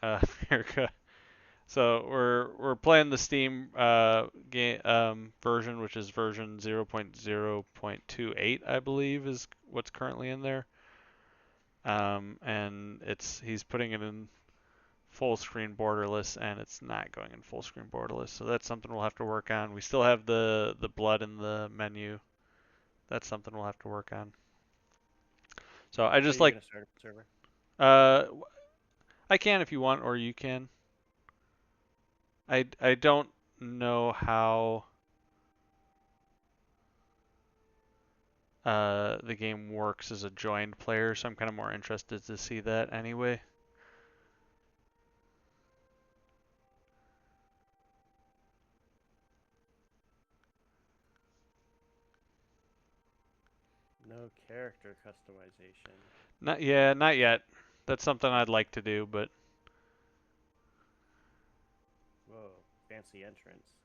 America. So we're playing the Steam game version, which is version 0.0.28, I believe, is what's currently in there. And he's putting it in full screen borderless, and it's not going in full screen borderless. So that's something we'll have to work on. We still have the blood in the menu. That's something we'll have to work on. So I Are just you like gonna start a server? uh I can if you want, or you can. I don't know how the game works as a joined player, so I'm kind of more interested to see that anyway. No character customization. Not yet. That's something I'd like to do, but Whoa, fancy entrance.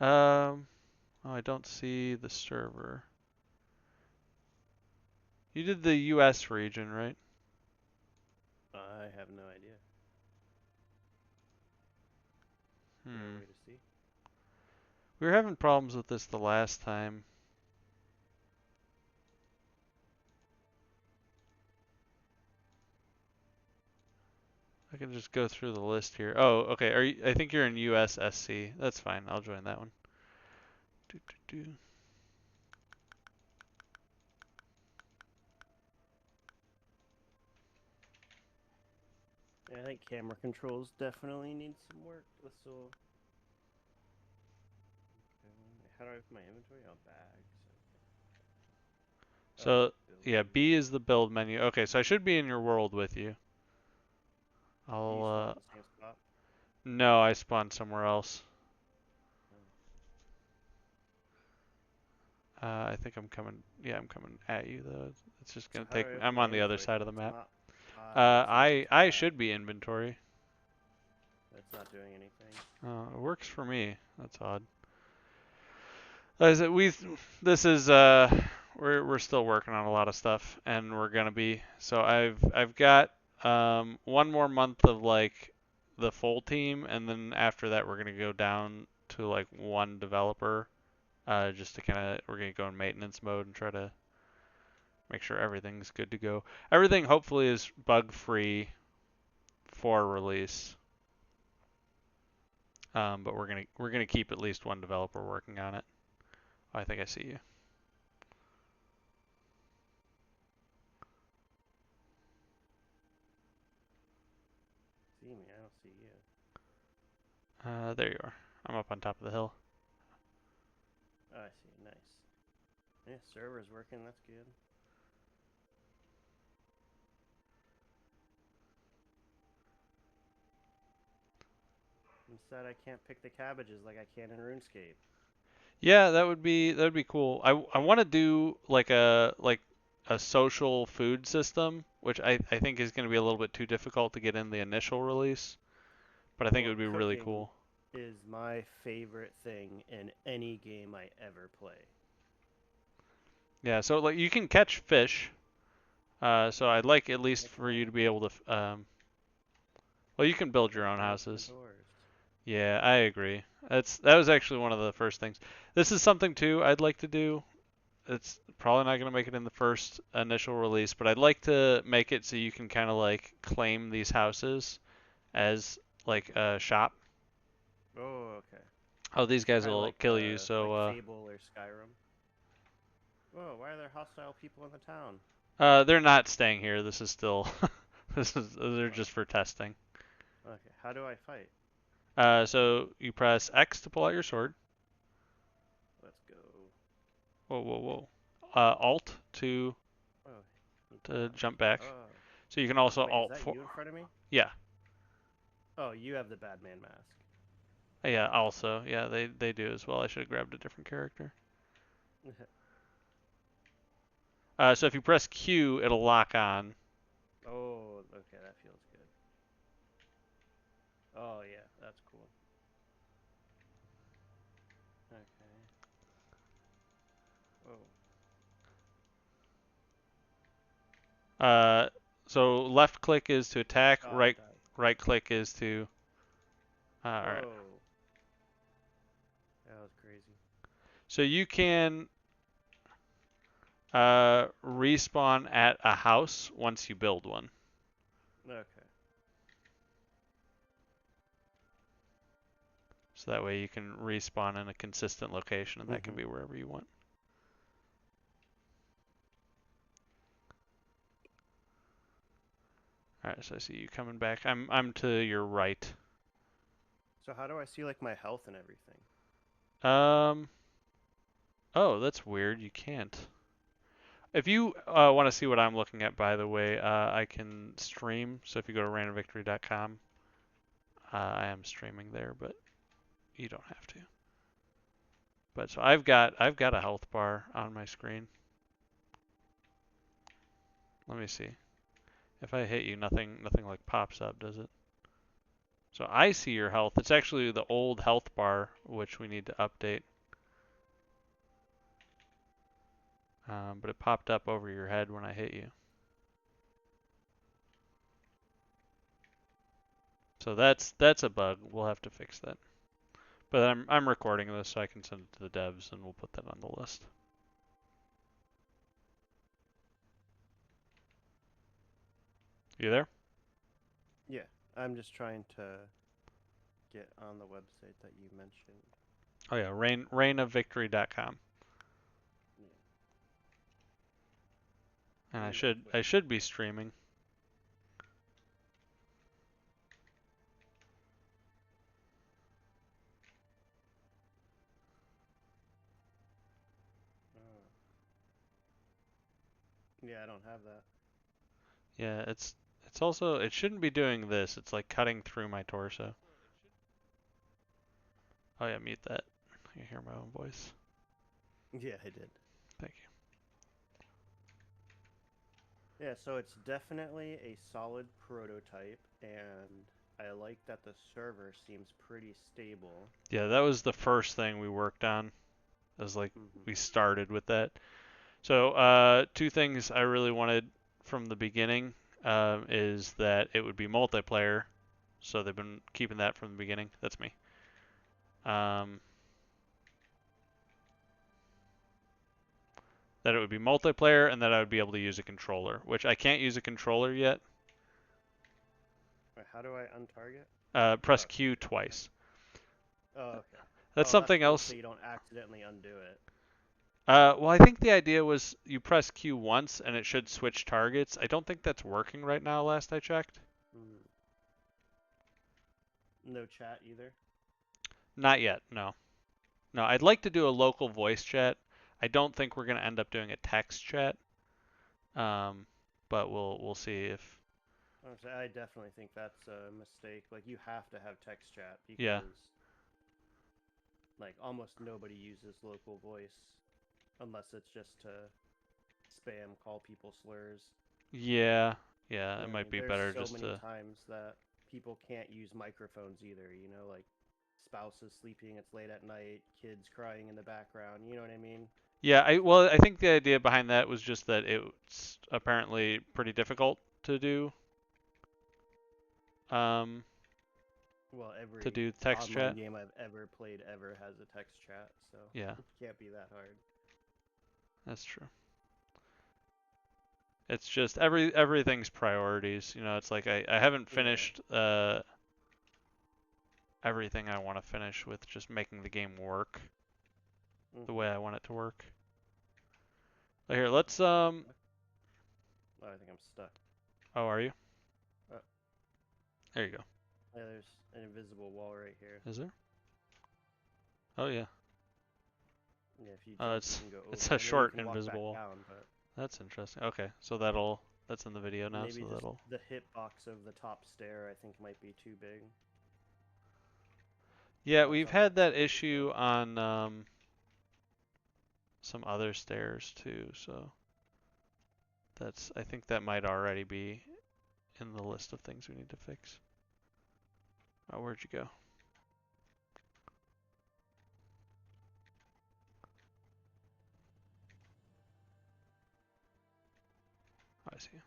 oh, I don't see the server. You did the US region, right? I have no idea. No Hmm. way to see. We were having problems with this the last time. I can just go through the list here. Oh, okay. I think you're in USSC. That's fine. I'll join that one. Do, do, do. Yeah, I think camera controls definitely need some work. So, how do I open my inventory? Oh, bags. Oh, So, build yeah, B menu. is the build menu. Okay, so I should be in your world with you. Do I'll, you spawn at the same spot? no, I spawned somewhere else. Oh. I think I'm coming, yeah, I'm coming at you though. It's just So gonna how do take I me, open I'm my on the other inventory? side Because of the it's map. not. It's not I tab. should be inventory. That's not doing anything. It works for me. That's odd. As it, we, this is we're still working on a lot of stuff, and we're gonna be. So I've got one more month of like the full team, and then after that we're gonna go down to like one developer, just to kind of we're gonna go in maintenance mode and try to make sure everything's good to go. Everything hopefully is bug free for release. But we're gonna keep at least one developer working on it. I think I see you. See me? I don't see you. There you are. I'm up on top of the hill. Oh, I see. Nice. Yeah, server's working. That's good. Instead, I can't pick the cabbages like I can in RuneScape. Yeah, that would be cool. I want to do like a social food system, which I think is going to be a little bit too difficult to get in the initial release, but I think it Well, would be really cooking cool. is my favorite thing in any game I ever play. Yeah, so like you can catch fish. So I'd like at least I for you to can't. be able to well, you can build your There's own no open houses. doors. Yeah, I agree. That was actually one of the first things. This is something too I'd like to do. It's probably not going to make it in the first initial release, but I'd like to make it so you can kind of like claim these houses as like a shop. Oh, okay. Oh, these So guys kind of will like kill you, like so Fable or Skyrim. Whoa, why are there hostile people in the town? they're not staying here. This is still they're Oh, just for testing. okay. How do I fight? So you press X to pull out your sword. Let's go. Whoa, whoa, whoa. Alt Oh, he to jumped. jump back. Oh, So you can also wait, is Alt that for you in front of me? yeah. Oh, you have the Batman mask. Yeah, also. Yeah, they do as well. I should have grabbed a different character. So if you press Q, it'll lock on. Oh, okay, that feels good. Oh yeah, that's cool. Okay. Oh, Uh, so left click is to attack, oh, I right died. Right click is to. All right. Whoa. That was crazy. So you can respawn at a house once you build one. Okay. So that way you can respawn in a consistent location, and that can Mhm. be wherever you want. All right, so I see you coming back. I'm to your right. So how do I see like my health and everything? Um. Oh, that's weird. You can't. If you want to see what I'm looking at, by the way, I can stream. So if you go to randomvictory.com, I am streaming there, but you don't have to. But so I've got a health bar on my screen. Let me see. If I hit you, nothing like pops up, does it? So I see your health. It's actually the old health bar, which we need to update. But it popped up over your head when I hit you. So that's a bug. We'll have to fix that. But I'm recording this so I can send it to the devs and we'll put that on the list. You there? Yeah. I'm just trying to get on the website that you mentioned. Oh yeah, reignofvictory.com. Yeah. And I Reign of should I Victory. should be streaming. Oh. Yeah, I don't have that. Yeah, it's also it shouldn't be doing this. It's like cutting through my torso. Oh yeah, mute that. I can hear my own voice. Yeah, I did. Thank Yeah, so it's definitely a solid prototype, and I like that the server seems pretty stable. you. Yeah, that was the first thing we worked on. As like Hmm. we started with that. So two things I really wanted from the beginning is that it would be multiplayer. So they've been keeping that from the beginning. That's me. Um, that it would be multiplayer and that I would be able to use a controller, which I can't use a controller yet. Wait, how do I untarget? Press Oh, Q I, twice. oh, okay. That's Oh, that's something cool, so else. you don't accidentally undo it. Well, I think the idea was you press Q once and it should switch targets. I don't think that's working right now, last I checked. Mm. No chat either? Not yet, no. No, I'd like to do a local voice chat. I don't think we're going to end up doing a text chat. Um, but we'll see if Honestly, I definitely think that's a mistake. Like, you have to have text chat yeah. because, like, almost nobody uses local voice unless it's just to spam, call people slurs. Yeah. Yeah, You it know what I might mean? be There's better so just many to times that people can't use microphones either, you know, like spouses sleeping, it's late at night, kids crying in the background, you know what I mean? Yeah, I think the idea behind that was just that it's apparently pretty difficult to do um Well, to every do text online chat. game I've ever played ever has a text chat, so Yeah, it can't be that hard. that's true. It's just everything's priorities. You know, it's like I haven't Yeah. finished everything I want to finish with just making the game work the way Mhm. I want it to work. But here, let's What? Oh, I think I'm stuck. oh, are you? Oh, There you go. yeah, there's an invisible wall right here. Is there? Oh yeah. Yeah, if you Oh, jump, you it's can go it's over. a I mean, you short can walk back invisible wall. down, but That's interesting. Okay, so that's in the video now, maybe so just that'll. the hitbox of the top stair I think might be too big. Yeah, That's we've on had that that stage, issue though. on some other stairs too, so that's I think that might already be in the list of things we need to fix. Oh, where'd you go? Oh, I see you.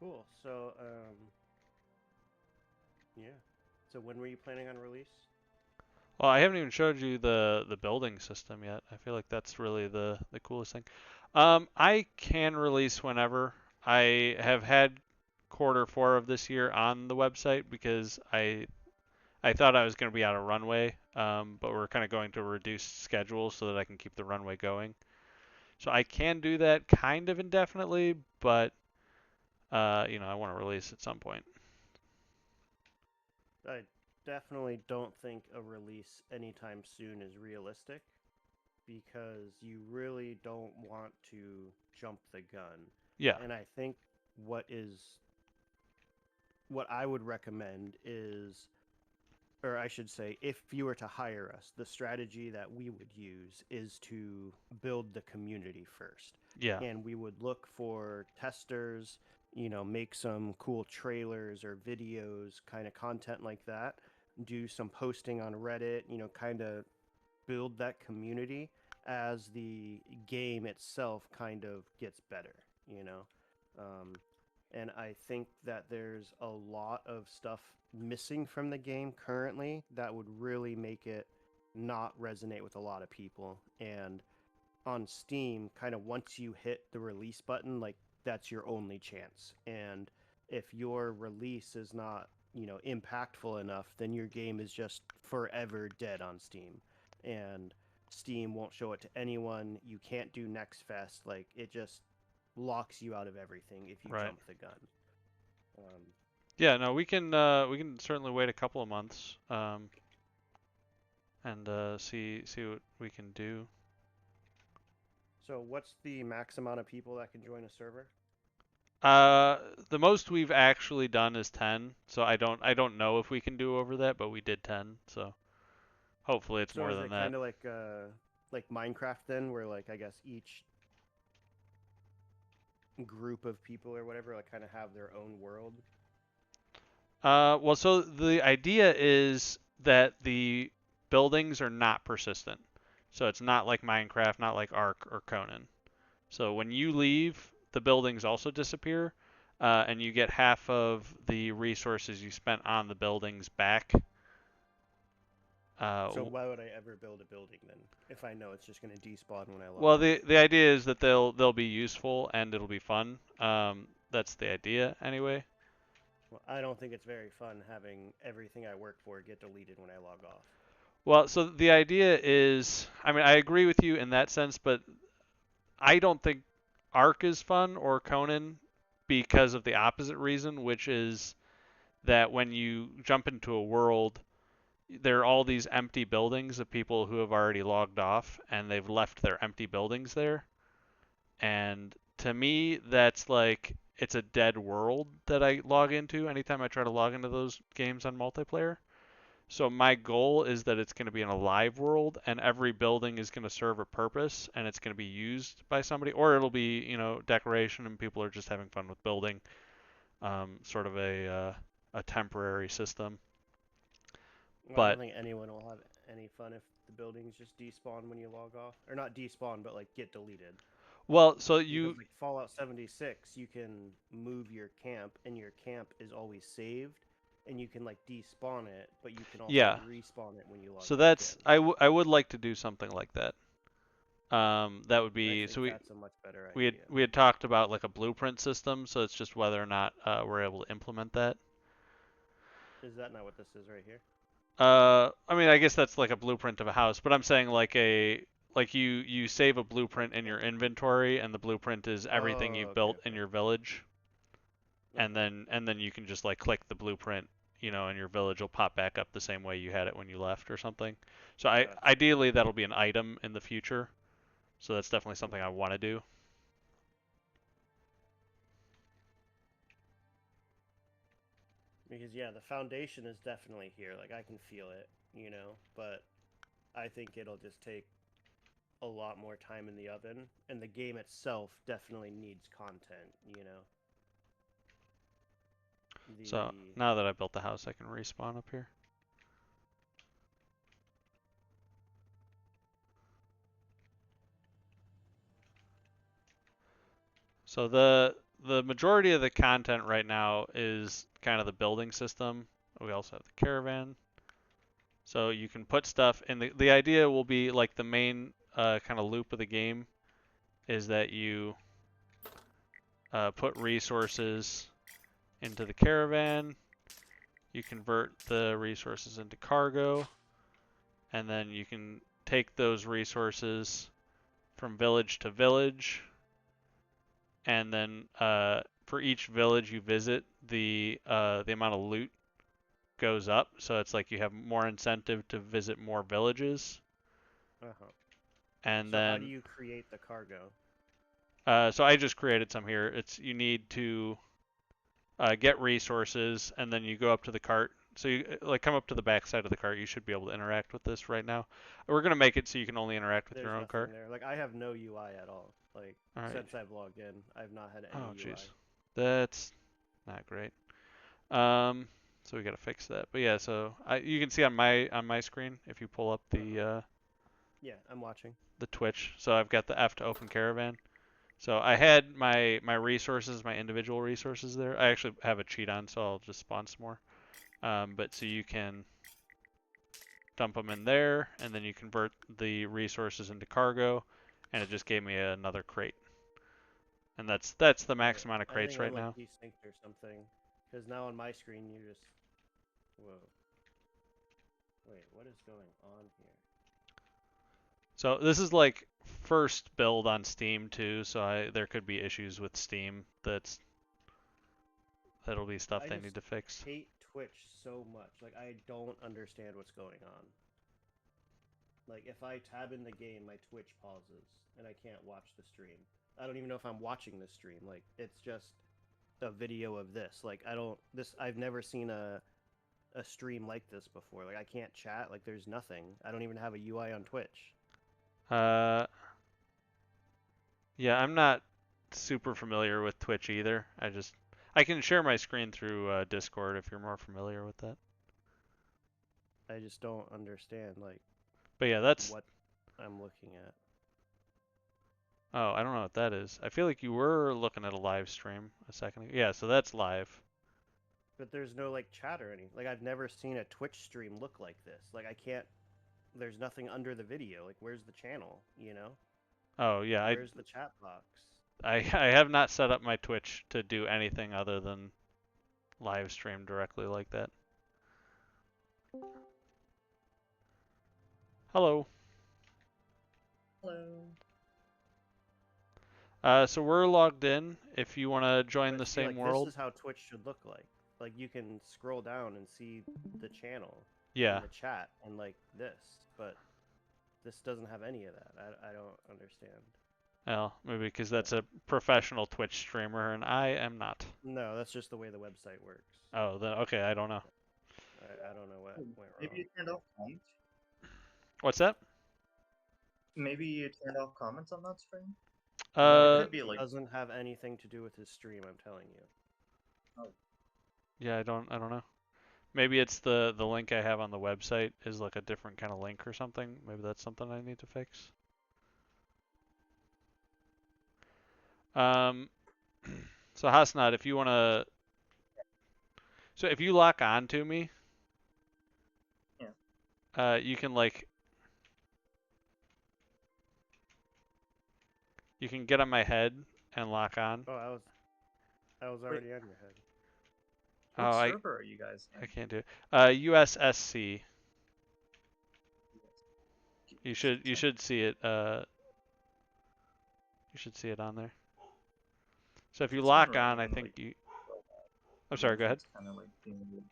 Cool. So, yeah. So when were you planning on release? Well, I haven't even showed you the building system yet. I feel like that's really the coolest thing. I can release whenever. I have had quarter 4 of this year on the website because I thought I was going to be out of runway, but we're kind of going to a reduced schedule so that I can keep the runway going. So I can do that kind of indefinitely, but I want to release at some point. I definitely don't think a release anytime soon is realistic because you really don't want to jump the gun. Yeah, And I think what is what I would recommend is, or I should say, if you were to hire us, the strategy that we would use is to build the community first. yeah, And we would look for testers, make some cool trailers or videos, kind of content like that, do some posting on Reddit, kind of build that community as the game itself kind of gets better, you know? Um, and I think that there's a lot of stuff missing from the game currently that would really make it not resonate with a lot of people. And on Steam, kind of once you hit the release button, like that's your only chance. And if your release is not, impactful enough, then your game is just forever dead on Steam. And Steam won't show it to anyone. You can't do Next Fest. Like it just locks you out of everything if you right. jump the gun. Um, Yeah, no, we can certainly wait a couple of months and see what we can do. so what's the max amount of people that can join a server? Uh, the most we've actually done is 10, so I don't know if we can do over that, but we did 10, so hopefully it's So more is than it that. kind of like Minecraft then, where like I guess each group of people or whatever like kind of have their own world? Well, so the idea is that the buildings are not persistent. So it's not like Minecraft, not like Ark or Conan. So when you leave, the buildings also disappear, and you get half of the resources you spent on the buildings back. So why would I ever build a building then if I know it's just going to despawn when I log Well, off? the idea is that they'll be useful and it'll be fun. That's the idea anyway. Well, I don't think it's very fun having everything I work for get deleted when I log off. Well, so the idea is, I mean, I agree with you in that sense, but I don't think Ark is fun or Conan because of the opposite reason, which is that when you jump into a world, there are all these empty buildings of people who have already logged off and they've left their empty buildings there. And to me, that's like it's a dead world that I log into anytime I try to log into those games on multiplayer. So my goal is that it's going to be in a live world, and every building is going to serve a purpose, and it's going to be used by somebody, or it'll be decoration, and people are just having fun with building, sort of a temporary system. Well, I don't But think anyone will have any fun if the buildings just despawn when you log off, or not despawn, but like get deleted. well, so Because you like Fallout 76, you can move your camp, and your camp is always saved, and you can like despawn it, but you can also yeah. respawn it when you log So back in. that's I would like to do something like that. That would I be think so that's a much better we had idea. we had talked about like a blueprint system, so it's just whether or not we're able to implement that. Is that not what this is right here? I mean, I guess that's like a blueprint of a house, but I'm saying like you save a blueprint in your inventory, and the blueprint is everything Oh, you've okay, built in okay, your village, and okay. then you can just like click the blueprint, and your village will pop back up the same way you had it when you left or something. So I Gotcha. ideally that'll be an item in the future. So that's definitely something I Hmm. want to do. Because yeah, the foundation is definitely here. Like I can feel it, but I think it'll just take a lot more time in the oven, and the game itself definitely needs content. So The now that I built the house, I can respawn up here. So the majority of the content right now is kind of the building system. We also have the caravan. So you can put stuff, and the idea will be like the main kind of loop of the game is that you put resources into the caravan, you convert the resources into cargo, and then you can take those resources from village to village, and then for each village you visit, the amount of loot goes up. So it's like you have more incentive to visit more villages, Uh-huh. and So how do then you create the cargo? so I just created some here. It's you need to get resources, and then you go up to the cart. So you like come up to the back side of the cart. You should be able to interact with this right now. We're gonna make it so you can only interact with your There's own cart. nothing there. Like I have no UI at all. Like All right. since I've logged in, I've not had any Oh, jeez. UI. That's not great. Um, so we gotta fix that. But yeah, so you can see on my screen if you pull up Uh-huh. Yeah, I'm watching. the Twitch. So I've got the F to open caravan. So I had my resources, my individual resources there. I actually have a cheat on, so I'll just spawn some more. But so you can dump them in there, and then you convert the resources into cargo, and it just gave me another crate. And that's the max Wait, amount of I crates think I'm right like now. desynced or something. Because now on my screen you just. Whoa. Wait, what is going on here? So this is like first build on Steam too, so there could be issues with Steam that'll be stuff I they just need to fix. hate Twitch so much. Like I don't understand what's going on. Like if I tab in the game, my Twitch pauses and I can't watch the stream. I don't even know if I'm watching the stream. Like it's just a video of this. Like I don't this I've never seen a stream like this before. Like I can't chat. Like there's nothing. I don't even have a UI on Twitch. Uh, yeah, I'm not super familiar with Twitch either. I can share my screen through Discord if you're more familiar with that. I just don't understand like But yeah, that's what I'm looking at. oh, I don't know what that is. I feel like you were looking at a live stream a second ago. Yeah, so that's live. But there's no like chat or anything. Like I've never seen a Twitch stream look like this. Like I can't. There's nothing under the video. Like where's the channel? You know? Oh yeah, Where's the chat box? I have not set up my Twitch to do anything other than live stream directly like that. Hello. Hello. So we're logged in. If you want to join But the see, same like this world, is how Twitch should look like. Like you can scroll down and see the channel yeah. and the chat and like this, but this doesn't have any of that. I don't understand. Well, maybe because But that's a professional Twitch streamer and I am not. no, that's just the way the website works. Oh, then okay, I don't know. I don't know what Oh, went maybe wrong. you turned off comments. What's that? Maybe you turned off comments on that stream. No, It Uh, could be it like, doesn't have anything to do with his stream. I'm telling you. oh, yeah, I don't know. Maybe it's the link I have on the website is like a different kind of link or something. Maybe that's something I need to fix. Um, so Hasnat, if you wanna, so if you lock on to me, yeah. you can like, you can get on my head and lock on. Oh, I was Wait, already on your head. Oh, what server are you guys I in? can't do it. USSC. Give me You just a sec. should see it. You should see it on there. So if you For some lock on, I reason, think like, you. I'm the sorry. Go ahead. website's kind of like being weird.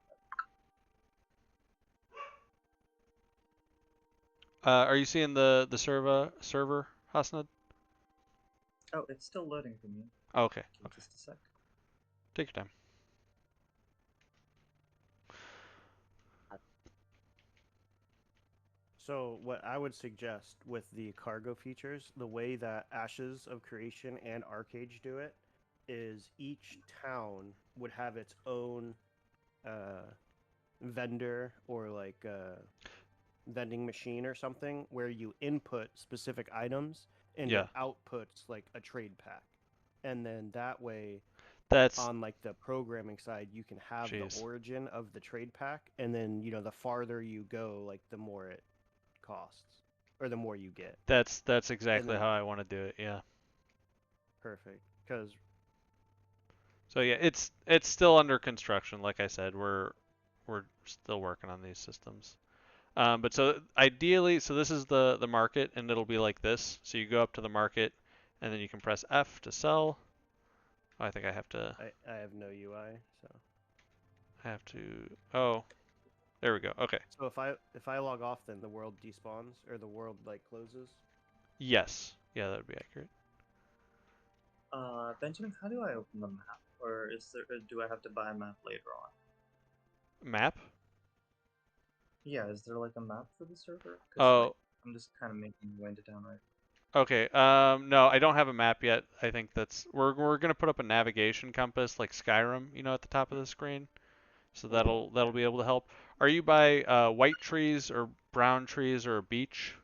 Are you seeing the server, Hasnat? Oh, it's still loading for me. Oh, okay. Give me Okay. just a sec. Take your time. So what I would suggest with the cargo features, the way that Ashes of Creation and Arcade do it, is each town would have its own uh, vendor or like vending machine or something where you input specific items and Yeah. it outputs like a trade pack, and then that way That's on like the programming side, you can have the jeez. origin of the trade pack, and then the farther you go, like the more it costs, or the more you get. That's And exactly then how I want to do it. Yeah. perfect, because So yeah, it's still under construction. Like I said, we're still working on these systems. But so ideally, so this is the market, and it'll be like this. So you go up to the market, and then you can press F to sell. Oh, I think I have to. I have no UI, so I have to. Oh, there we go. Okay. so if I log off, then the world despawns or the world like closes. Yes. Yeah, that would be accurate. Benjamin, how do I open the map? Or do I have to buy a map later on? Map. Yeah, is there like a map for the server? Because like Oh, I'm just kind of making my way into down right. okay. No, I don't have a map yet. I think we're gonna put up a navigation compass like Skyrim, at the top of the screen. So that'll be able to help. Are you by white trees or brown trees or a beach?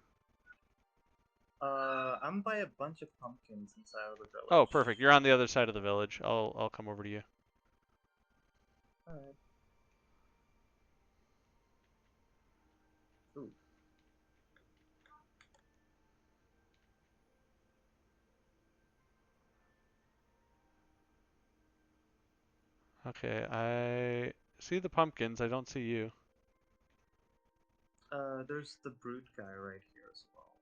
I'm by a bunch of pumpkins inside of the Oh, village. perfect. You're on the other side of the village. I'll come over to you. Alright. Ooh. Okay, I see the pumpkins. I don't see you. There's the brute guy right here as well.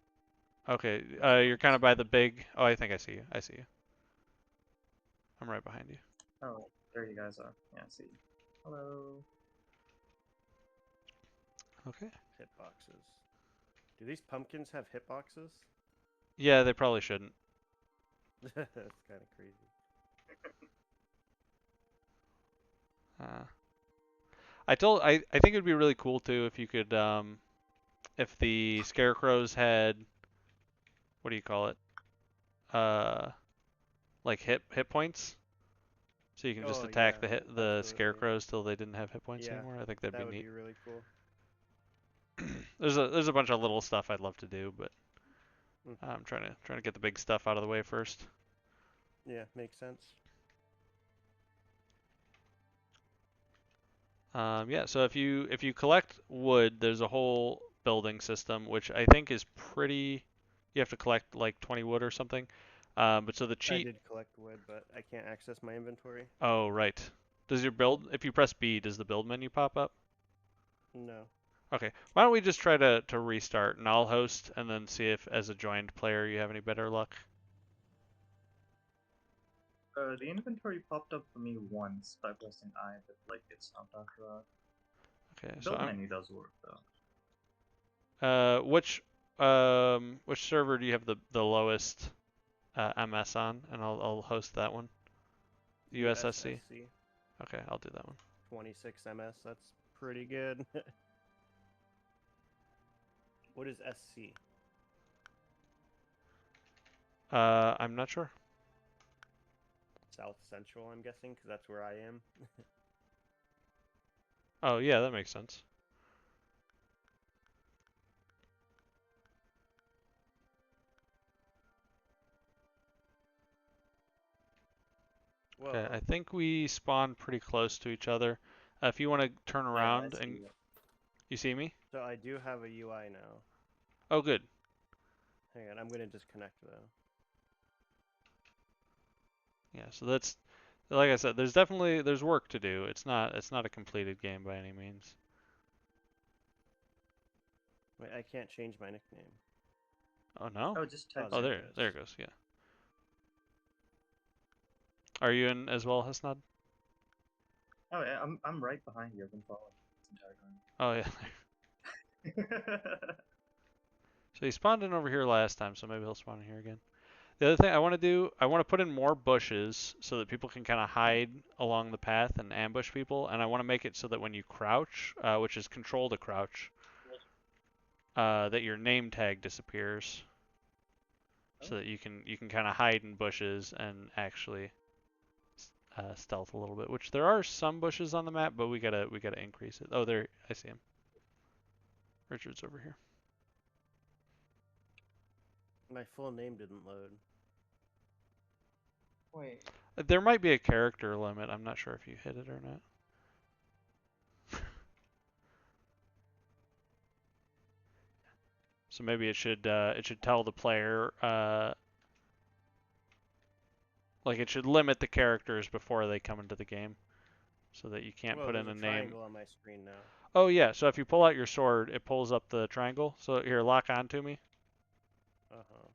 Okay, Which I you're don't kind of see. by the big. Oh, I think I see you. I see you. I'm right behind you. Oh, there you guys are. Yeah, I see. Hello. Okay. Hitboxes. Do these pumpkins have hitboxes? Yeah, they probably shouldn't. That's kind of crazy. Uh, I think it'd be really cool too if you could if the scarecrows had, what do you call it? Uh like hit points. So you can just Oh attack yeah, the absolutely. scarecrows till they didn't have hit points Yeah, anymore. I think that'd be that would neat. be really cool. There's a bunch of little stuff I'd love to do, but Mm, I'm trying to get the big stuff out of the way first. yeah, makes sense. Yeah, so if you collect wood, there's a whole building system which I think is pretty. You have to collect like 20 wood or something. But so the I cheat. did collect wood, but I can't access my inventory. Oh, right. Does your build, if you press B, does the build menu pop up? No. Okay. Why don't we just try to restart and I'll host and then see if as a joined player you have any better luck. The inventory popped up for me once by pressing I, but like it's not after that. Okay, so Build menu does work though. which server do you have the lowest MS on? And I'll host that one. USSC. USSC Okay, I'll do that one. 26 MS. That's pretty good. What is SC? I'm not sure. South Central, I'm guessing, because that's where I am. Oh yeah, that makes sense. Okay, I Whoa. think we spawned pretty close to each other. If you want to turn Yeah, I around see and it. you see me? So I do have a UI now. Oh, good. Hang on, I'm gonna disconnect though. Yeah, so that's like I said, there's work to do. It's not a completed game by any means. Wait, I can't change my nickname. Oh no? Oh, just Oh, type Oh, there Z. it there is. it goes. Yeah. Are you in as well, Hasnad? Oh, yeah, I'm right behind you. I've been following this Oh yeah. entire time. So he spawned in over here last time, so maybe he'll spawn in here again. The other thing I want to do, I want to put in more bushes so that people can kind of hide along the path and ambush people, and I want to make it so that when you crouch, which is control to crouch, that your name tag disappears, so that you can kind of hide in bushes and actually stealth a little bit. Which there are some bushes on the map, but we gotta increase it. Oh, there, I see him. Richard's over here. My full name didn't load. Wait. There might be a character limit. I'm not sure if you hit it or not. So maybe it should tell the player like it should limit the characters before they come into the game, so that you can't Well, put in there's a a name. triangle on my screen now. Oh yeah, so if you pull out your sword, it pulls up the triangle. So here, lock onto me. Uh-huh.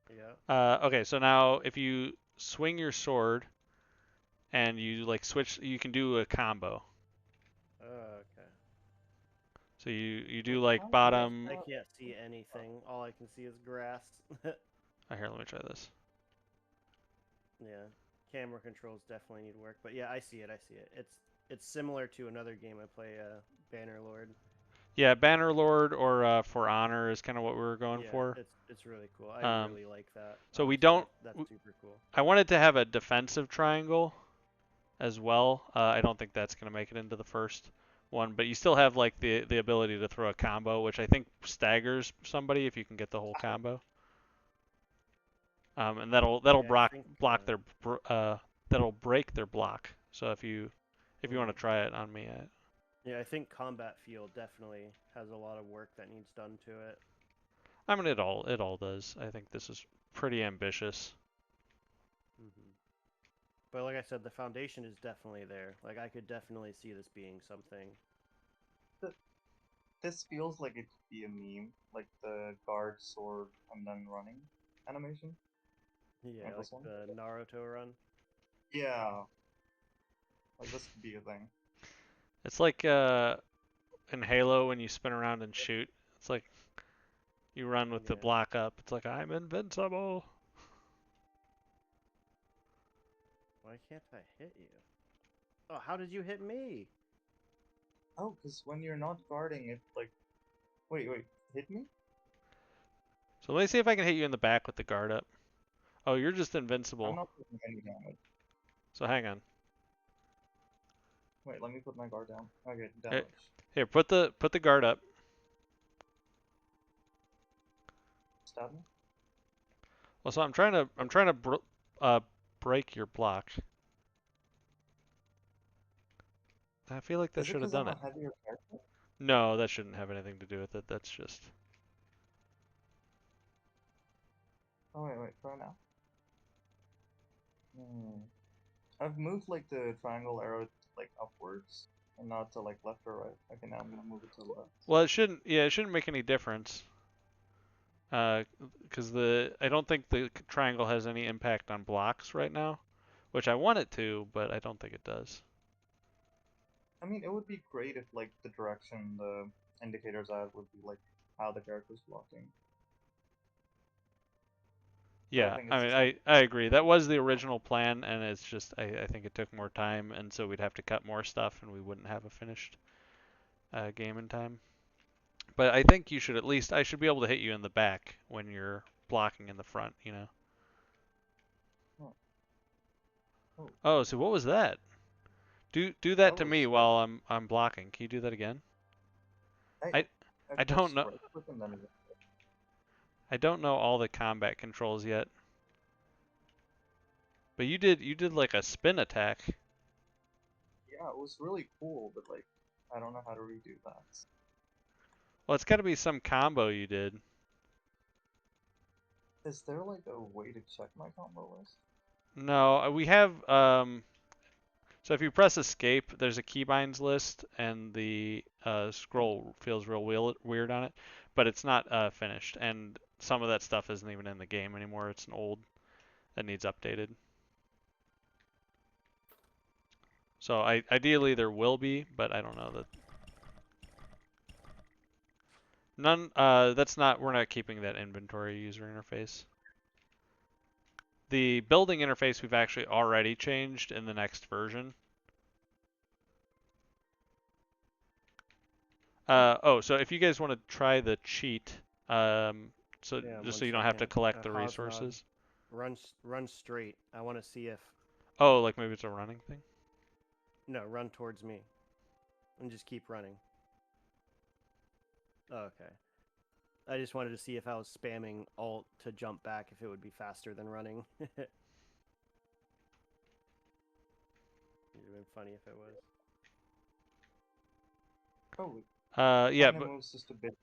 Yeah. Okay, so now if you swing your sword and you like switch, you can do a combo. Okay. So you do Wait, like how is this bottom. I not? can't see anything. All I can see is grass. Oh, here, let me try this. Yeah. Camera controls definitely need work, but yeah, I see it. I see it. It's similar to another game I play, Bannerlord. Yeah, Bannerlord or For Honor is kind of what we were going Yeah, for. it's really cool. I Um, really like that. so we Honestly, don't. that's super cool. I wanted to have a defensive triangle as well. I don't think that's going to make it into the first one, but you still have like the ability to throw a combo, which I think staggers somebody if you can get the whole combo. And that'll Yeah, I think. block their that'll break their block. So if you want Mhm. to try it on me, Yeah, I think combat field definitely has a lot of work that needs done to it. I mean it all does. I think this is pretty ambitious. Hmm. But like I said, the foundation is definitely there. Like I could definitely see this being something. This feels like it could be a meme, like the guard sword and then running animation. Yeah, Like like this one. the Naruto run. Yeah, like this could be a thing. It's like in Halo when you spin around and shoot. It's like you run with the Yeah. block up. It's like I'm invincible. Why can't I hit you? Oh, how did you hit me? Oh, because when you're not guarding it, like, wait, hit me? So let me see if I can hit you in the back with the guard up. Oh, you're just I'm invincible. not taking any damage. So hang on. Wait, let me put my guard down. Okay, Here, damage. here, put the guard up. Stab me. Well, so I'm trying to break your block. I feel like that Is it should have because done I'm it. a heavier character? No, that shouldn't have anything to do with it. That's just. Oh wait, try now. Hmm. I've moved like the triangle arrow like upwards and not to like left or right. Okay, now I'm gonna move it to the left. Well, it shouldn't. Yeah, it shouldn't make any difference. Because I don't think the triangle has any impact on blocks right now, which I want it to, but I don't think it does. I mean, it would be great if like the direction the indicators at would be like how the character's blocking. But I Yeah, think I it's mean, just like I agree. That was the original plan, and it's just I think it took more time, and so we'd have to cut more stuff, and we wouldn't have a finished game in time. But I think you should at least I should be able to hit you in the back when you're blocking in the front, you know. oh, oh Oh, so what was that? Do that that to me was while I'm blocking. Can you do that again? I I I I don't pressed know right click and then I don't know all the combat controls yet. But you did like a spin attack. yeah, it was really cool, but like I don't know how to redo that. Well, it's got to be some combo you did. Is there like a way to check my combo list? No, we have so if you press escape, there's a keybinds list, and the scroll feels real weird on it, but it's not finished, and some of that stuff isn't even in the game anymore. It's an old that needs updated. So ideally there will be, but I don't know that none. That's not. We're not keeping that inventory user interface. The building interface we've actually already changed in the next version. Oh, so if you guys want to try the cheat, so Yeah, just one so you don't have to second. collect the Hosnog, resources. run straight. I want to see if Oh, like maybe it's a running thing? no, run towards me, and just keep running. Oh, okay. I just wanted to see if I was spamming Alt to jump back, if it would be faster than running. It would have been funny if it was. Oh, Yeah, kind of but moves just a bit.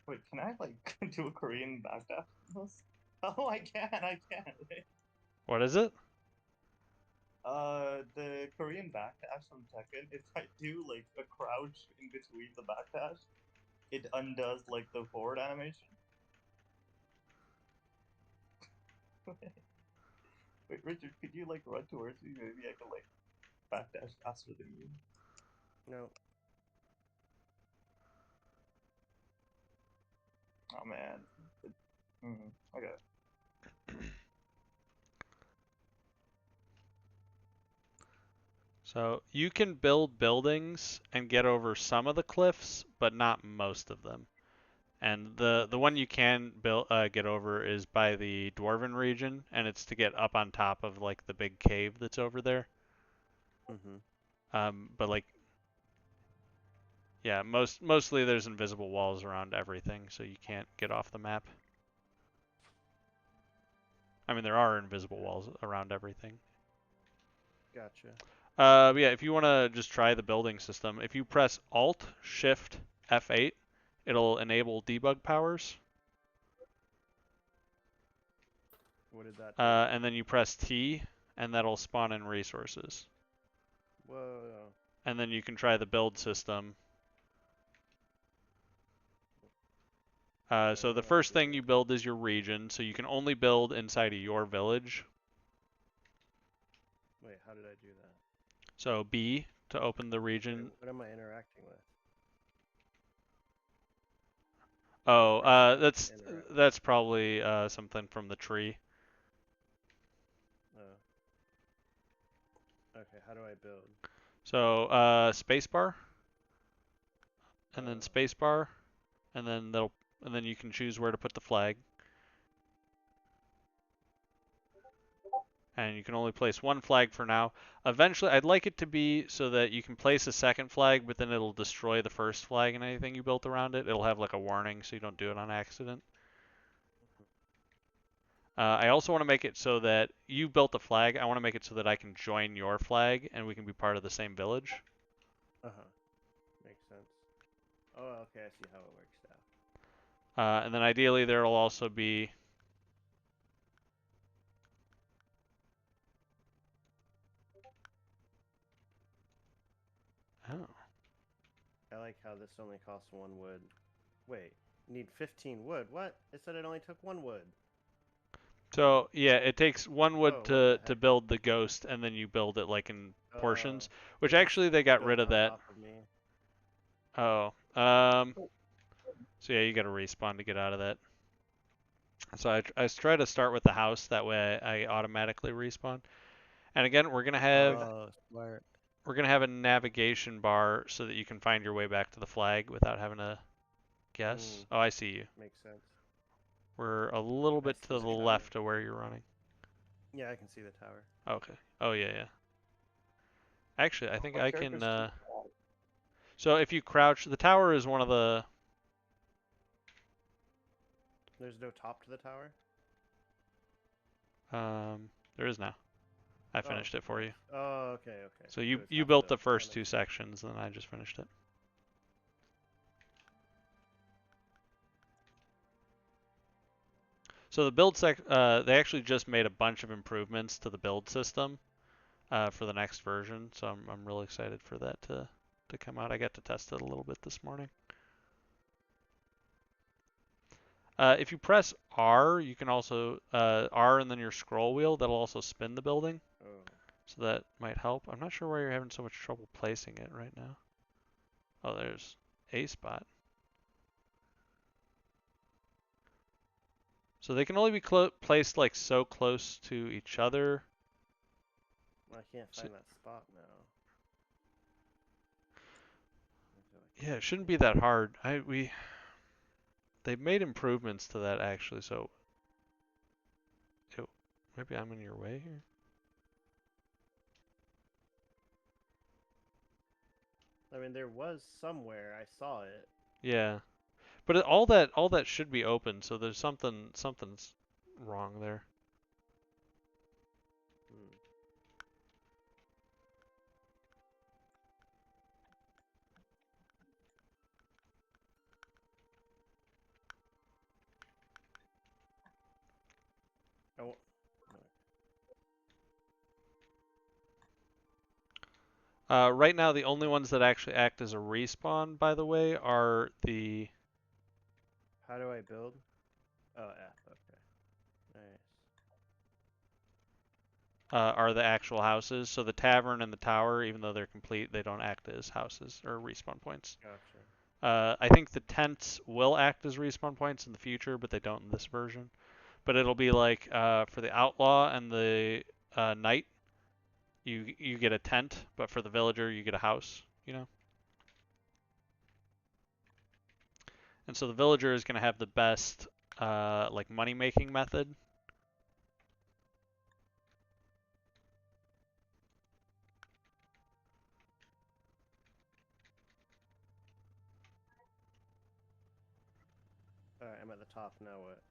Wait, can I like do a Korean backdash on this? Oh, I can. Wait. what is it? The Korean backdash from Tekken, if I do like a crouch in between the backdash, it undoes like the forward animation. Wait, Richard, could you like run towards me? Maybe I can like backdash faster than you. No. Oh man. Okay. So you can build buildings and get over some of the cliffs, but not most of them. And the one you can build get over is by the Dwarven region, and it's to get up on top of like the big cave that's over there. Mm-hmm. But like, yeah, mostly there's invisible walls around everything, so you can't get off the map. I mean, there are invisible walls around everything. Gotcha. Yeah, if you want to just try the building system, if you press Alt Shift F8, it'll enable debug powers. What did that do? And then you press T, and that'll spawn in resources. Whoa. And then you can try the build system. So the first thing you build is your region, so you can only build inside of your village. Wait, how did I do that? So B to open the Wait, region. what am I interacting with? Oh, Press F that's to interact. that's probably something from the tree. Oh. Okay, how do I build? So spacebar, and then Oh. spacebar, and then you can choose where to put the flag. And you can only place one flag for now. Eventually, I'd like it to be so that you can place a second flag, but then it'll destroy the first flag and anything you built around it. It'll have like a warning so you don't do it on accident. I also want to make it so that you built a flag. I want to make it so that I can join your flag and we can be part of the same village. Uh-huh. Makes sense. Oh, okay, I see how it works now. And then ideally there will also be... Oh. I like how this only costs 1 wood. Wait, need 15 wood. What? It said it only took 1 wood. So yeah, it takes 1 Oh, wood what the to heck? build the ghost, and then you build it like in portions. Which It just actually they got built rid of on that. top of me. Oh. So yeah, you got to respawn to get out of that. So I try to start with the house, that way I automatically respawn. And again, Oh, smart. we're gonna have a navigation bar so that you can find your way back to the flag without having to guess. Oh, I see you. Makes sense. We're a little I bit see to the the tower. left of where you're running. Yeah, I can see the tower. Okay. Oh yeah, yeah. Actually, I think My I character's can. too tall. So if you crouch, the tower is one of the. There's no top to the tower? There is now. I Oh, finished it for nice. you. Oh, okay. So So it's you half built the... the That first two makes sense. sections, and I just finished it. So the they actually just made a bunch of improvements to the build system for the next version. So I'm really excited for that to come out. I got to test it a little bit this morning. If you press R, you can also R and then your scroll wheel. That'll also spin the building. Oh. So that might help. I'm not sure why you're having so much trouble placing it right now. Oh, there's a spot. So they can only be placed like so close to each other. I can't find that spot now. Yeah, it shouldn't be that hard. They've made improvements to that actually. So maybe I'm in your way here. I mean, there was somewhere I saw it. Yeah, but all that should be open. So there's something's wrong there. Hmm. I w- Right now, the only ones that actually act as a respawn, by the way, are the How do I build? Oh, F. Okay. Nice. actual houses. So the tavern and the tower, even though they're complete, they don't act as houses or respawn points. Gotcha. I think the tents will act as respawn points in the future, but they don't in this version. But it'll be like for the outlaw and the knight, you get a tent, but for the villager you get a house. You know. And so the villager is going to have the best like money making method. All right, I'm at the top now. What?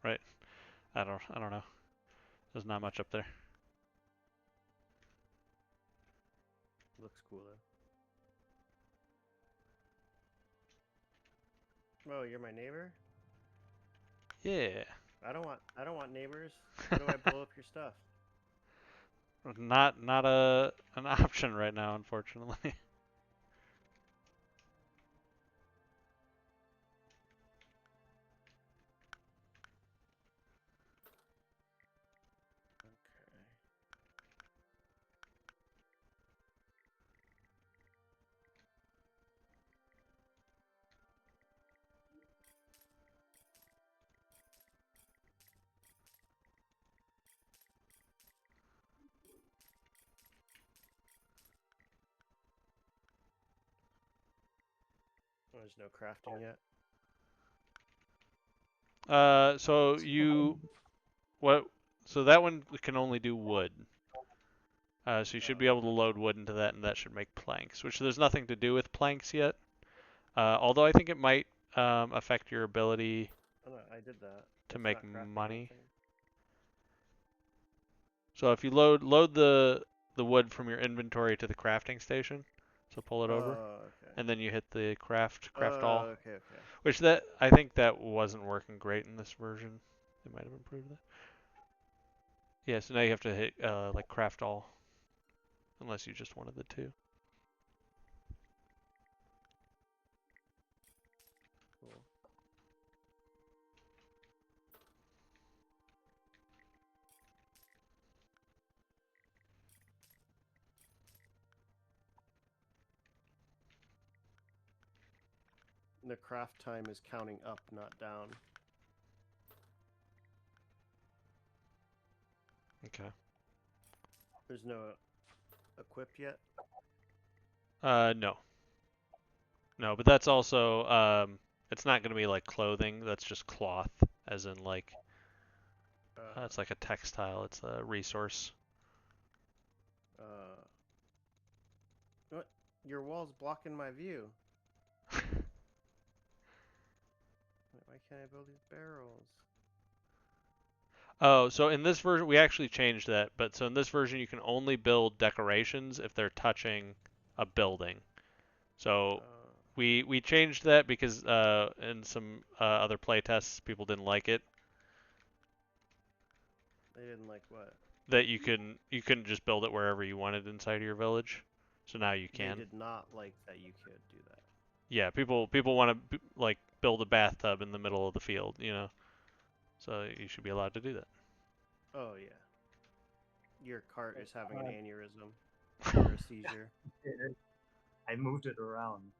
Right. I don't know. There's not much up there. Looks cool though. Oh, you're my neighbor? Yeah. I don't want neighbors. How do I blow up your stuff? Not a an option right now, unfortunately. Okay. Oh, there's no crafting yet. So you what? So that one can only do wood. So you should be able to load wood into that, and that should make planks. Which there's nothing to do with planks yet. Although I think it might affect your ability Oh no, I did that. to It's make not crafting money. anything. So if you load the wood from your inventory to the crafting station, so pull it over, Oh, okay. and then you hit the craft all. Oh, okay, okay. Which that I think that wasn't working great in this version. They might have improved that. Yeah, so now you have to hit like craft all, unless you just wanted the two. Cool. The craft time is counting up, not down. Okay. There's no equip yet. No, no, but that's also it's not gonna be like clothing. That's just cloth, as in like it's like a textile. It's a resource. Uh, what? Your wall's blocking my view. Why can't I build these barrels? Oh, so in this version we actually changed that. But so in this version you can only build decorations if they're touching a building. So we changed that because in some other playtests people didn't like it. They didn't like what? That you couldn't just build it wherever you wanted inside of your village. So now you They can. did not like that you could do that. Yeah, people want to like build a bathtub in the middle of the field, you know. So you should be allowed to do that. Oh yeah. Your cart is having an Uh, aneurysm or a seizure. I moved it around.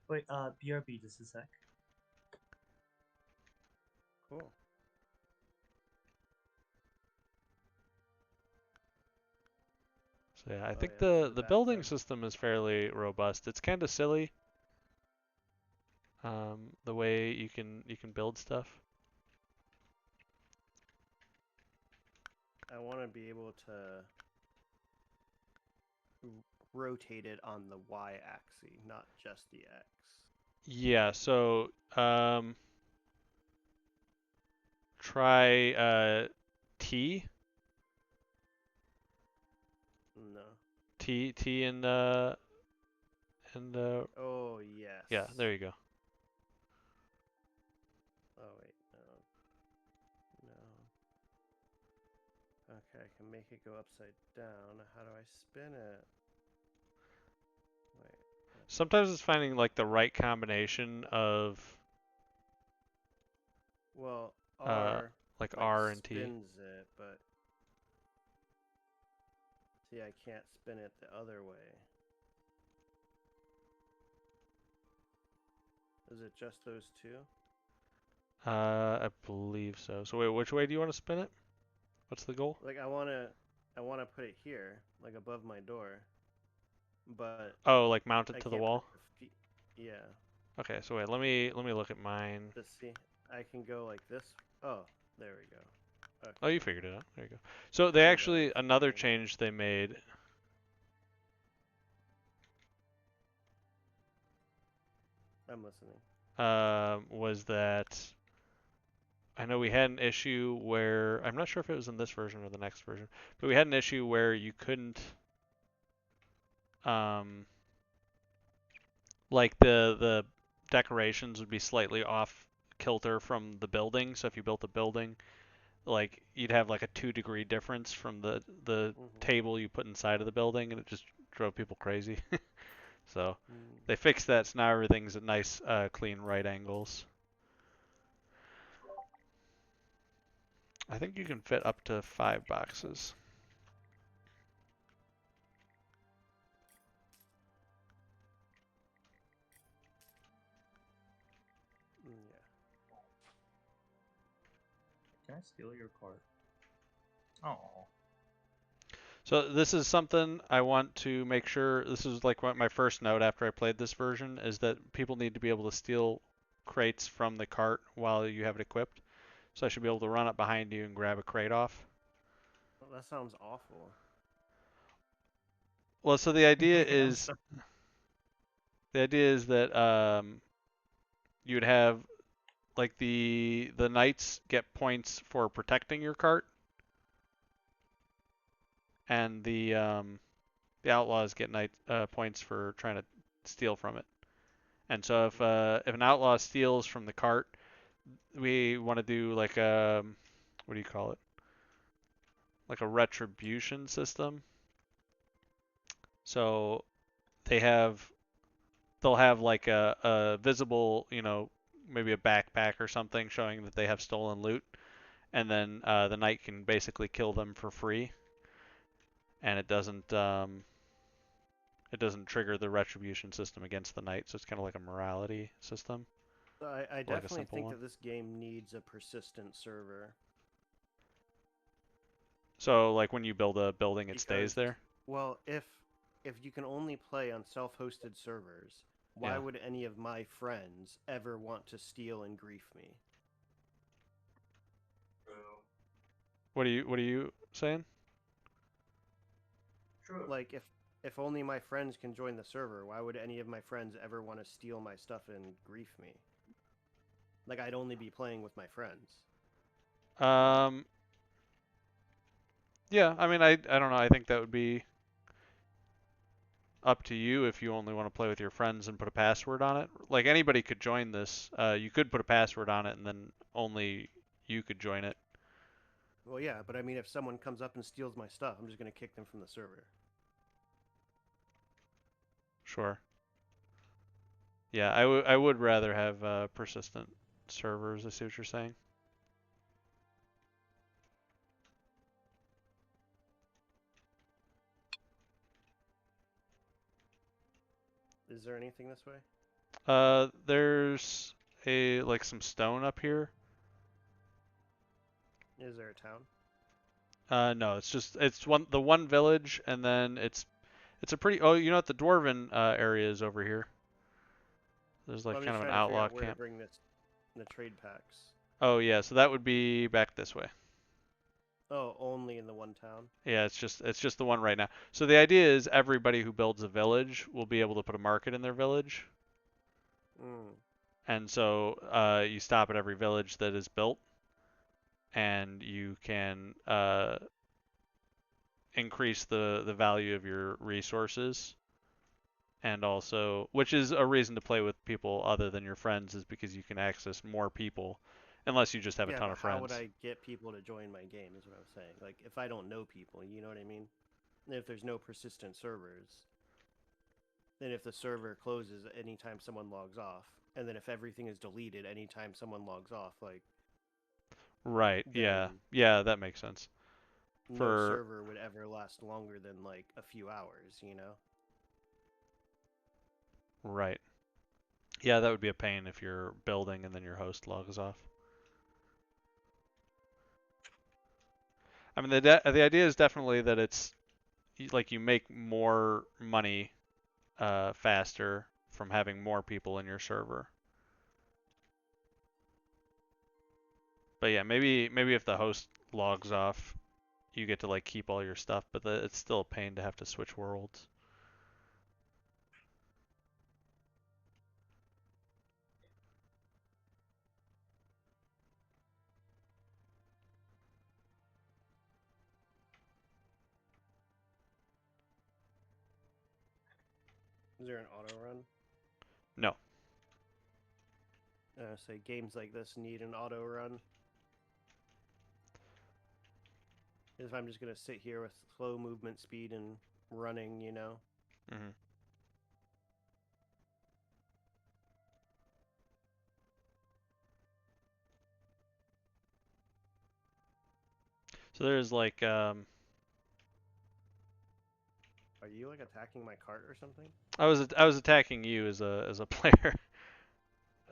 Wait, BRB, just a sec. Cool. So yeah, I Oh think yeah, this is a the building bathtub. system is fairly robust. It's kind of silly, the way you can build stuff. I want to be able to rotated on the y-axis, not just the x. Yeah, so try T No. T and Oh, yes. yeah, there you go. Oh, wait, no. No. Okay, I can make it go upside down. How do I spin it? Wait. Sometimes it's finding like the right combination of Well, uh R, like like, R and T. spins it, but... See, I can't spin it the other way. Is it just those two? I believe so. So wait, which way do you want to spin it? What's the goal? Like, I wanna put it here, like above my door, but Oh, like mount it I to the can't put wall? the feet. Yeah. Okay, so wait, let me look at mine. Let's see. I can go like this. Oh, there we go. Oh, Okay. you figured it out. There you go. So they And then actually another spinning. change they made I'm listening. was that I know we had an issue where I'm not sure if it was in this version or the next version, but we had an issue where you couldn't um like the decorations would be slightly off kilter from the building. So if you built a building, like you'd have like a 2-degree difference from the Mhm. table you put inside of the building, and it just drove people crazy. So Mm. they fixed that, so now everything's at nice, clean right angles. I think you can fit up to 5 boxes. Yeah. Can I steal your card? Oh. So this is something I want to make sure, this is like my first note after I played this version, is that people need to be able to steal crates from the cart while you have it equipped. So I should be able to run up behind you and grab a crate off. Well, that sounds awful. Well, so Yeah, I'm sorry. the idea is that you would have like the knights get points for protecting your cart, and the outlaws get points for trying to steal from it. And so if an outlaw steals from the cart, we want to do like a what do you call it? Like a retribution system. So they have they'll have like a visible, maybe a backpack or something showing that they have stolen loot, and then the knight can basically kill them for free, and it doesn't trigger the retribution system against the knight, so it's kind of like a morality system, So I like a definitely simple think one. that this game needs a persistent server So like when you build a building, it stays because, there. well, if you can only play on self-hosted servers, why Yeah. would any of my friends ever want to steal and grief me? True. What are you saying? True. Like if only my friends can join the server, why would any of my friends ever want to steal my stuff and grief me? Like I'd only be playing with my friends. Um, yeah, I mean, I don't know. I think that would be up to you if you only want to play with your friends and put a password on it. Like anybody could join this. You could put a password on it and then only you could join it. Well, yeah, but I mean, if someone comes up and steals my stuff, I'm just gonna kick them from the server. Sure. Yeah, I would rather have persistent servers. I see what you're saying. Is there anything this way? There's a like some stone up here. Is there a town? No, it's the one village, and then it's a pretty. Oh, you know what? The dwarven area is over here. There's Well, like I'm kind just of an trying to figure outlaw out where to camp. bring this, the trade packs. Oh yeah, so that would be back this way. Oh, only in the one town. Yeah, it's just the one right now. So the idea is everybody who builds a village will be able to put a market in their village, Mm. and so you stop at every village that is built, and you can increase the value of your resources, and also, which is a reason to play with people other than your friends, is because you can access more people, unless you just have a Yeah, ton but of how would friends. I get people to join my game? Is what I'm saying. Like, if I don't know people, you know what I mean? If there's no persistent servers, then if the server closes anytime someone logs off, and then if everything is deleted anytime someone logs off, like, Right. Yeah. then Yeah, that makes sense. no For server would ever last longer than like a few hours, you know? right. Yeah, that would be a pain if you're building and then your host logs off. I mean, the idea is definitely that it's like you make more money faster from having more people in your server. But yeah, maybe if the host logs off, you get to like keep all your stuff, but it's still a pain to have to switch worlds. Is there an auto run? No. Say games like this need an auto run. If I'm just gonna sit here with slow movement speed and running, you know? Hmm. So there's like Are you like attacking my cart or something? I was attacking you as a player.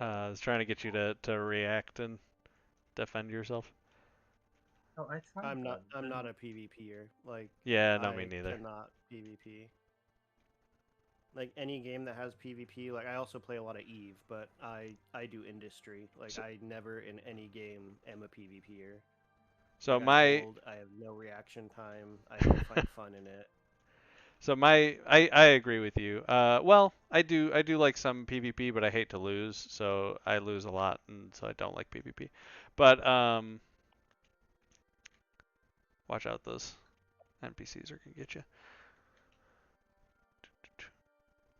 Oh. I was trying to get you to react and defend yourself. Oh, I tried I'm not that. I'm not Didn't. a PvPer. Like Yeah, no, me I neither. cannot PvP. Like any game that has PvP, like I also play a lot of Eve, but I do industry. Like So, I never in any game am a PvPer. so Like I my hold, I have no reaction time. I don't find fun in it. So I agree with you. Well, I do like some PvP, but I hate to lose, so I lose a lot, and so I don't like PvP. But watch out, those NPCs are gonna get you.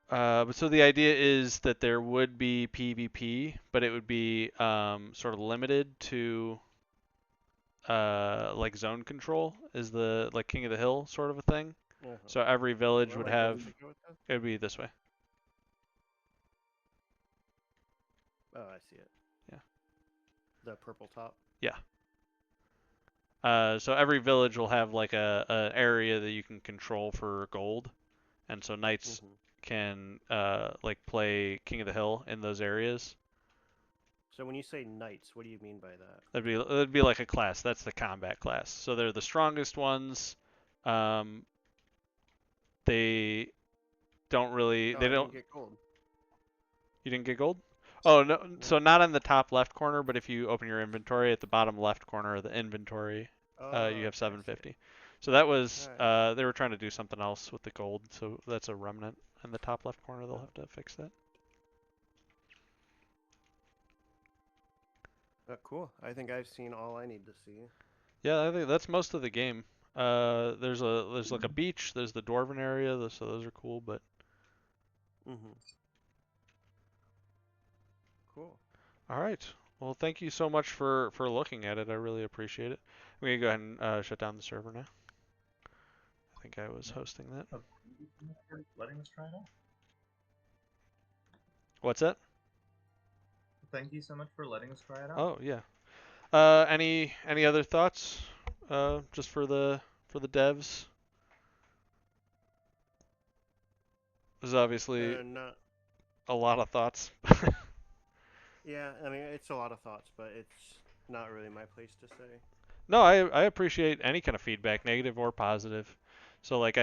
But so the idea is that there would be PvP, but it would be sort of limited to like zone control is the like King of the Hill sort of a thing. Uh-huh. So every village Where would am I have supposed to go with this? it would be this way. Oh, I see it. Yeah. The purple top. Yeah. So every village will have like a area that you can control for gold, and so knights Hmm. can like play King of the Hill in those areas. So when you say knights, what do you mean by that? That'd be like a class. That's the combat class. So they're the strongest ones. Um, they don't really Oh, they I didn't don't get gold. you didn't get gold? Oh no, No. so not on the top left corner, but if you open your inventory at the bottom left corner of the inventory, you Oh, have okay, I see it. 750. So that was Alright, I see they were trying to do something else with the gold, so that's a remnant in the top left corner. it. They'll Oh. have to fix that. Cool. I think I've seen all I need to see. Yeah, I think that's most of the game. There's like a beach. There's the dwarven area, so those are cool. But Mm-hmm. Cool. all right, well, thank you so much for looking at it. I really appreciate it. I'm gonna go ahead and shut down the server now. I think I was Yeah. hosting that. Oh, thank you so much for letting us try it out. What's that? Thank you so much for letting us try it out. Oh yeah. Any other thoughts? Just for the devs. There's obviously Not. a lot of thoughts. Yeah, I mean it's a lot of thoughts, but it's not really my place to say. No, I appreciate any kind of feedback, negative or positive. So like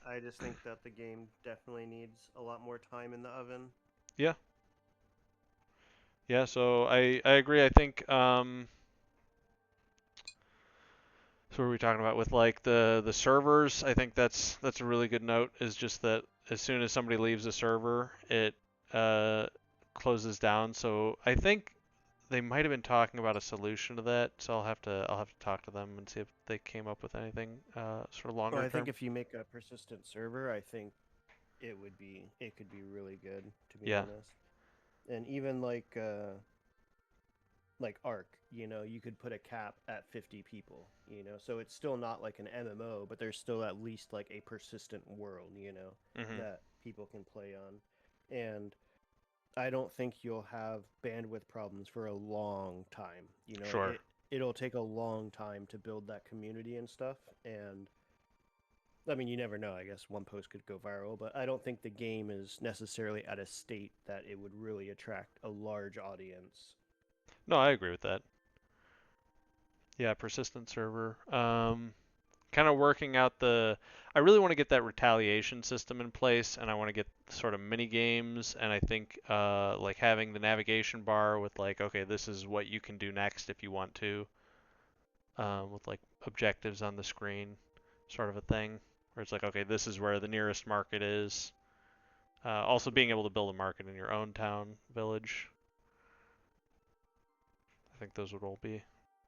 I just think that the game definitely needs a lot more time in the oven. yeah. Yeah, so I agree. I think So what are we talking about with like the servers? I think that's a really good note. Is just that as soon as somebody leaves a server, it uh, closes down. So I think they might have been talking about a solution to that. So I'll have to talk to them and see if they came up with anything sort of Well, longer I think term. if you make a persistent server, I think it could be really good, to be Yeah. honest. And even like Ark, you could put a cap at 50 people, so it's still not like an MMO, but there's still at least like a persistent world, Mhm. that people can play on. And I don't think you'll have bandwidth problems for a long time. Sure. It'll take a long time to build that community and stuff. And I mean, you never know. I guess one post could go viral, but I don't think the game is necessarily at a state that it would really attract a large audience. No, I agree with that. Yeah, persistent server. Kind of working out the. I really want to get that retaliation system in place, and I want to get sort of mini games, and I think like having the navigation bar with like, okay, this is what you can do next if you want to, with like objectives on the screen, sort of a thing, where it's like, okay, this is where the nearest market is. Also being able to build a market in your own town, village. I think those would all be.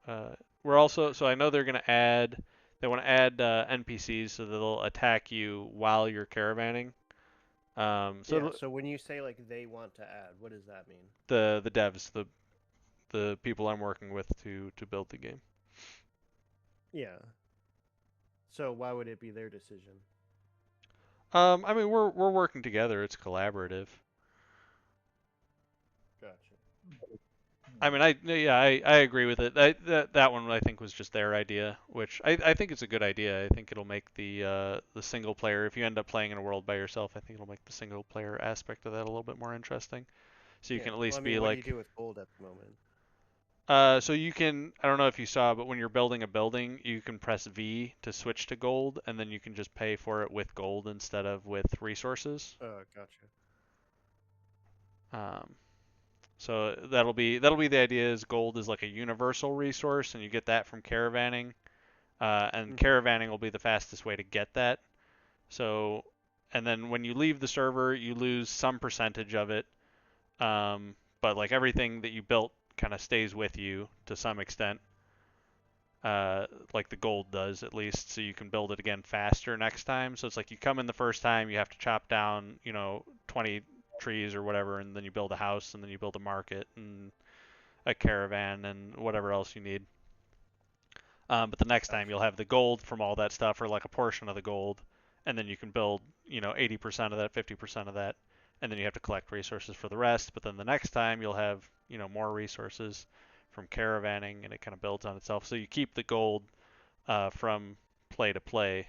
Uh, we're also so I know they're gonna add. They want to add NPCs so that they'll attack you while you're caravanning. Yeah. So when you say like they want to add, what does that mean? the devs, the people I'm working with to build the game. Yeah. So why would it be their decision? I mean we're working together. It's collaborative. Gotcha. I mean I agree with it. That one I think was just their idea, which I think it's a good idea. I think it'll make the single player. If you end up playing in a world by yourself, I think it'll make the single player aspect of that a little bit more interesting. So you Yeah. can at Well, I least be mean, what do you like do with gold at the moment? so you can, I don't know if you saw, but when you're building a building, you can press V to switch to gold, and then you can just pay for it with gold instead of with resources. Gotcha. Um, so that'll be the idea is gold is like a universal resource, and you get that from caravanning, and Hmm. caravanning will be the fastest way to get that. So, and then when you leave the server, you lose some percentage of it, but like everything that you built kind of stays with you to some extent. Like the gold does at least, so you can build it again faster next time. So it's like you come in the first time, you have to chop down, 20 trees or whatever, and then you build a house, and then you build a market and a caravan and whatever else you need. But the next time Gotcha. you'll have the gold from all that stuff, or like a portion of the gold, and then you can build, 80% of that, 50% of that, and then you have to collect resources for the rest. But then the next time you'll have, more resources from caravanning, and it kind of builds on itself. So you keep the gold from play to play,